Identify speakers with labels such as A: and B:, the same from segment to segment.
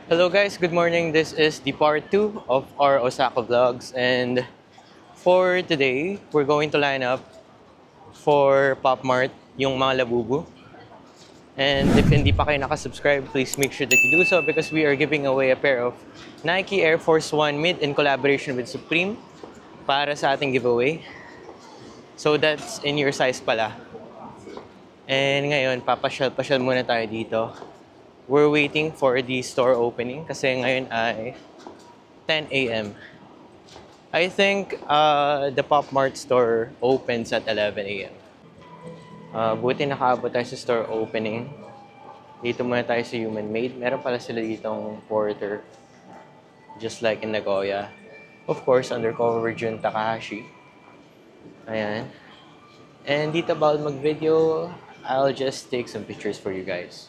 A: Hello guys, good morning. This is the part 2 of our Osaka vlogs, and for today, we're going to line up for Pop Mart yung mga labubu. And if hindi pa kayo nakasubscribe, please make sure that you do so because we are giving away a pair of Nike Air Force 1 Mid in collaboration with Supreme para sa ating giveaway. So that's in your size pala. And ngayon, papasyal-pasyal muna tayo dito. We're waiting for the store opening kasi ngayon ay 10 a.m. I think the Pop Mart store opens at 11 a.m. Buti nakaabot tayo sa store opening. Dito muna tayo sa Human Made. Meron pala sila ditong porter. Just like in Nagoya. Of course, undercover Jun Takahashi. Ayan. And dito bawal mag-video. I'll just take some pictures for you guys.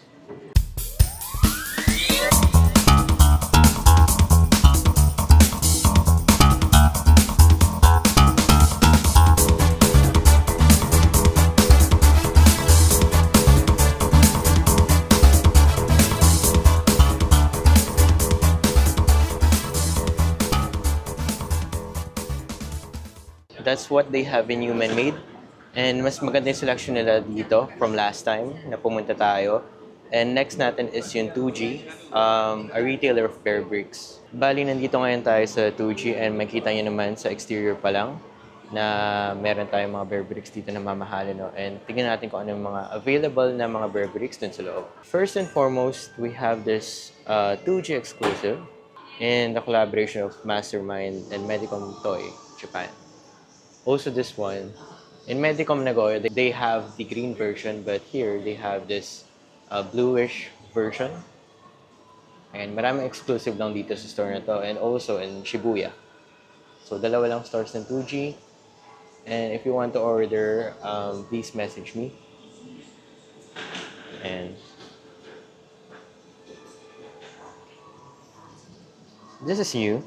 A: That's what they have in Human Made. And mas maganda yung selection nila dito from last time na pumunta tayo. And next natin is yung 2G, a retailer of Bear Bricks. Bali, nandito ngayon tayo sa 2G and makita nyo naman sa exterior pa lang na meron tayong mga Bear Bricks dito na mamahalin. No? And tingnan natin kung ano yung mga available na mga Bear Bricks dun sa loob. First and foremost, we have this 2G exclusive in the collaboration of Mastermind and Medicom Toy, Japan. Also this one, in Medicom Nagoya, they have the green version, but here they have this bluish version. And maraming exclusive lang dito sa store na to, and also in Shibuya. So dalawa lang stores ng 2G. And if you want to order, please message me. And this is new.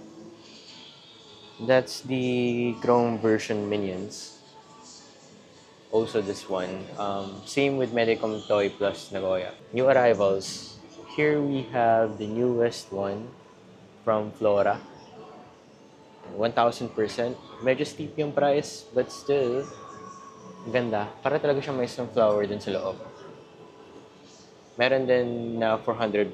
A: That's the Chrome version Minions. Also this one. Same with Medicom Toy plus Nagoya. New arrivals. Here we have the newest one from Flora. 1,000%. Medyo steep yung price, but still, ganda. Para talaga siyang may isang flower dun sa loob. Meron din na 400%.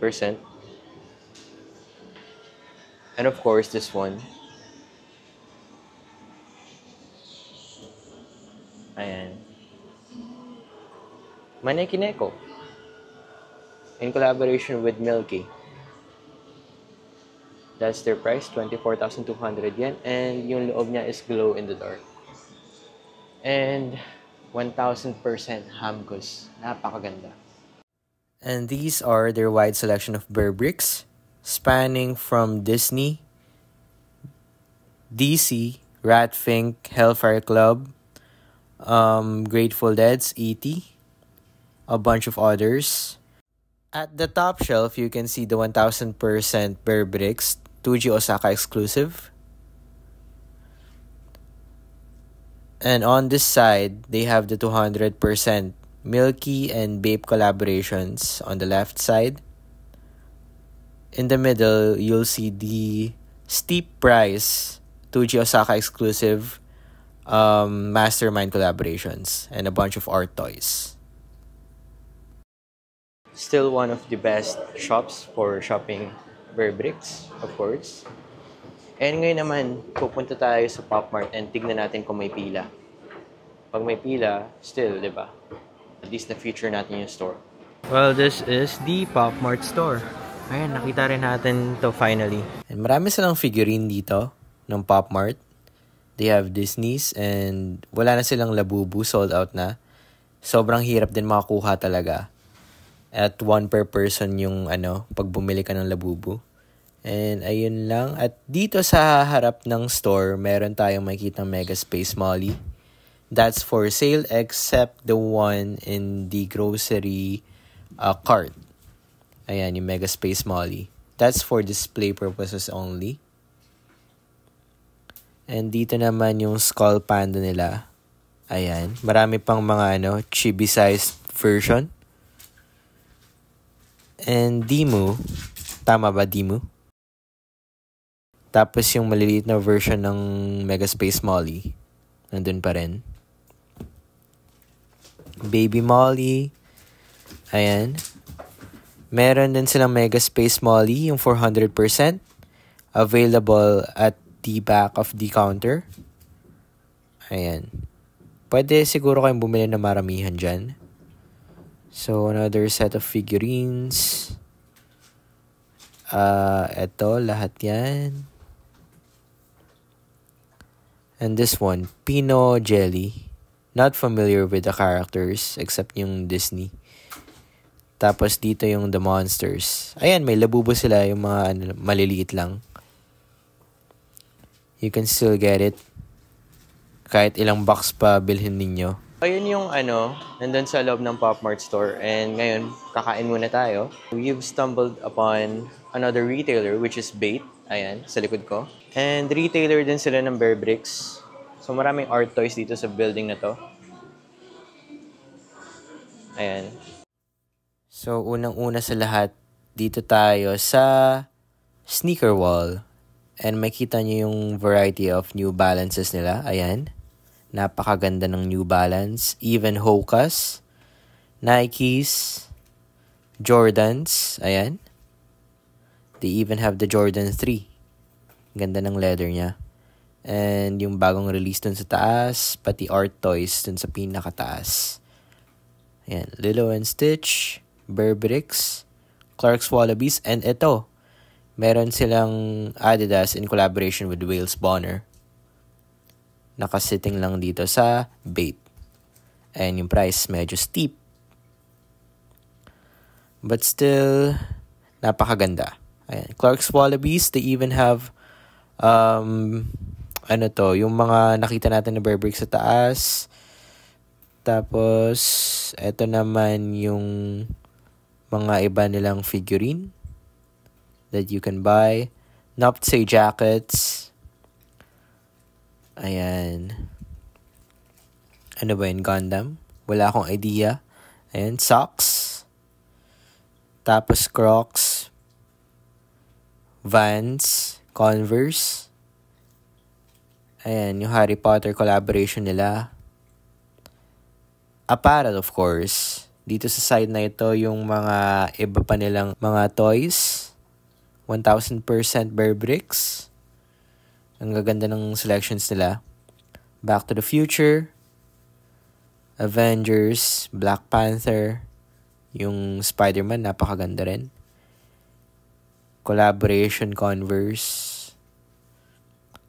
A: And of course, this one. Ayan. Maneki Neko. In collaboration with Milky. That's their price, 24,200 yen. And yung loob niya is glow in the dark. And 1,000% Hamgus. Napakaganda. And these are their wide selection of Bear Bricks, spanning from Disney, DC, Ratfink, Hellfire Club, Grateful Dead's E.T., a bunch of others. At the top shelf, you can see the 1,000% Bear Bricks 2G Osaka exclusive. And on this side, they have the 200% Milky and Bape collaborations on the left side. In the middle, you'll see the steep price 2G Osaka exclusive Mastermind collaborations and a bunch of art toys. Still one of the best shops for shopping Bear Bricks, of course. And ngayon naman, pupunta tayo sa Pop Mart and tignan natin kung may pila. Pag may pila, still, di ba? At least na-feature natin yung store. Well, this is the Pop Mart store. Ayan, nakita rin natin to finally. And marami silang figurine dito ng Pop Mart. They have Disney's and wala na silang labubu, sold out na. Sobrang hirap din makakuha talaga. At 1 per person yung pag bumili ka ng labubu. And ayun lang. At dito sa harap ng store, meron tayong makikita Mega Space Molly. That's for sale except the one in the grocery cart. Ayan, yung Mega Space Molly. That's for display purposes only. And dito naman yung Skull Panda nila. Ayan. Marami pang mga chibi-sized version. And Dimu,
B: Tama ba, Dimu? Tapos yung maliliit na version ng Mega Space Molly, nandun pa rin. Baby Molly. Ayan. Meron din silang Mega Space Molly, yung 400%. Available at the back of the counter. Ayan. Pwede siguro kayong bumili na maramihan dyan. So, another set of figurines. Eto, lahat yan. And this one, Pino Jelly. Not familiar with the characters except yung Disney. Tapos dito yung The Monsters. Ayan, may labubo sila, yung mga maliliit lang. You can still get it. Kahit ilang box pa bilhin ninyo.
A: Ayun yung nandun sa loob ng Pop Mart store. And ngayon, kakain muna tayo. We've stumbled upon another retailer which is Bait. Ayan, sa likod ko. And retailer din sila ng Bear Bricks. So maraming art toys dito sa building na to. Ayan.
B: So unang-una sa lahat, dito tayo sa sneaker wall. And makita nyo yung variety of New Balances nila. Ayan. Napakaganda ng New Balance. Even Hokas. Nikes. Jordans. Ayan. They even have the Jordan 3. Ganda ng leather niya. And yung bagong release dun sa taas. Pati art toys dun sa pinakataas. Ayan. Lilo and Stitch. Bear Bricks. Clark's Wallabies. And ito. Meron silang Adidas in collaboration with Wales Bonner. Nakasitting lang dito sa Bait. And yung price medyo steep. But still, napakaganda. Ayan. Clark's Wallabies, they even have yung mga nakita natin na Bear Bricks sa taas. Tapos, eto naman yung mga iba nilang figurine that you can buy. Noptsay jackets. Ayan. Ano ba yun? Gundam? Wala akong idea. Ayan. Socks. Tapos Crocs. Vans. Converse. Ayan. Yung Harry Potter collaboration nila. Apparel, of course. Dito sa side na ito, yung mga iba pa nilang mga toys. 1,000% Bear Bricks. Ang gaganda ng selections nila. Back to the Future. Avengers. Black Panther. Yung Spider-Man, napakaganda rin. Collaboration Converse.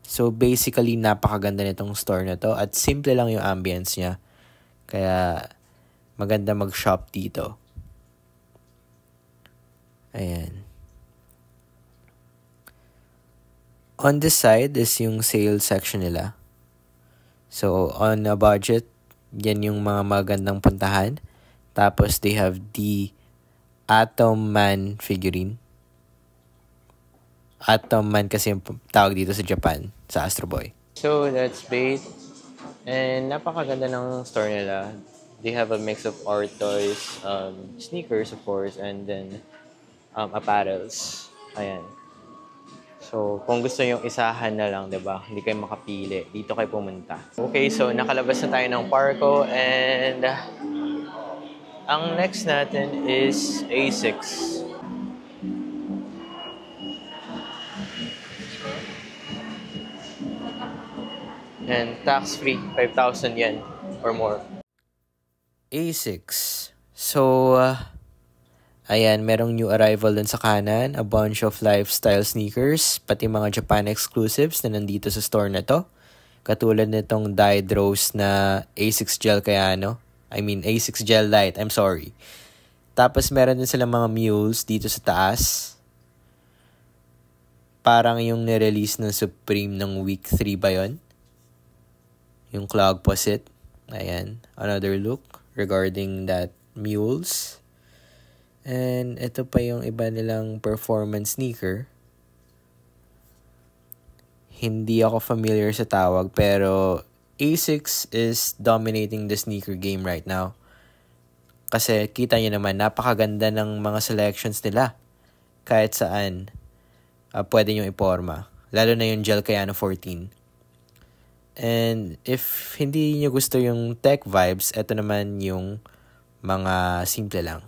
B: So basically, napakaganda nitong store na to. At simple lang yung ambience niya. Kaya maganda mag-shop dito. Ayan. On this side is yung sale section nila. So, on a budget, yan yung mga magandang puntahan. Tapos, they have the Atom Man figurine. Atom Man kasi yung tawag dito sa Japan, sa Astro Boy.
A: So, that's Bait. And napakaganda ng store nila. They have a mix of art toys, sneakers, of course, and then apparels. Ayan. So, kung gusto yung isahan na lang, diba? Hindi kayo makapili. Dito kayo pumunta. Okay, so nakalabas na tayo ng Parco and ang next natin is ASICS. And tax-free, 5,000 yen or more.
B: ASICS. So, ayan, merong new arrival dun sa kanan, a bunch of lifestyle sneakers, pati mga Japan exclusives na nandito sa store na to. Katulad nitong dyed rose na ASICS Gel Kayano. ASICS Gel Light, I'm sorry. Tapos meron din silang mga mules dito sa taas. Parang yung nirelease ng Supreme ng week 3 ba yun? Yung clog posit. Ayan, another look regarding that mules. And ito pa yung iba nilang performance sneaker. Hindi ako familiar sa tawag pero ASICS is dominating the sneaker game right now. Kasi kita nyo naman, napakaganda ng mga selections nila. kahit saan pwede nyo iporma. Lalo na yung Gel Kayano 14. And if hindi nyo gusto yung tech vibes, eto naman yung mga simple lang.